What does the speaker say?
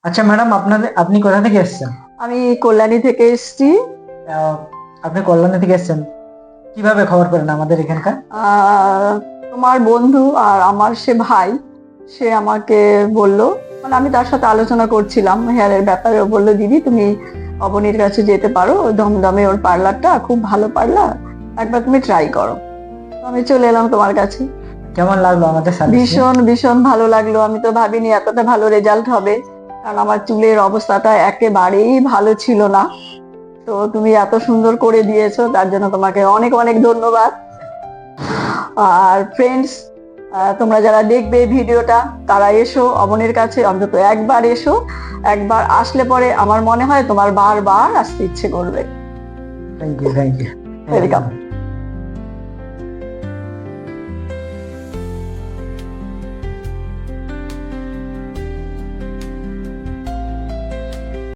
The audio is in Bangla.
আচ্ছা ম্যাডাম, আপনি কোথা থেকে এসেছেন? আমি কল্যাণী থেকে এসেছি। আহ, আপনি কল্যাণী থেকে এসেছেন, কিভাবে খবর পেলেন আমাদের এখানকার? তোমার বন্ধু আর আমার সে ভাই, সে আমাকে বলল, মানে আমি তার সাথে আলোচনা করছিলাম হেয়ারের ব্যাপারে। ও বললো, দিদি তুমি অবনীর কাছে যেতে পারো, ওই দমদমে ওর পার্লারটা খুব ভালো পার্লার, একবার তুমি ট্রাই করো। তো আমি চলে এলাম তোমার কাছে। কেমন লাগলো আমাদের সার্ভিস? ভীষণ ভীষণ ভালো লাগলো। আমি তো ভাবিনি এতটা ভালো রেজাল্ট হবে, কারণ আমার চুলের অবস্থাটা একেবারেই ভালো ছিল না। তো তুমি এত সুন্দর করে দিয়েছো, তার জন্য তোমাকে অনেক অনেক ধন্যবাদ। আর ফ্রেন্ডস, তোমরা যারা দেখবে ভিডিওটা, তারা এসো অবনীর কাছে, অন্তত একবার এসো। একবার আসলে পরে আমার মনে হয় তোমার বারবার আসতে ইচ্ছে করবে। Thank you, thank you. Welcome.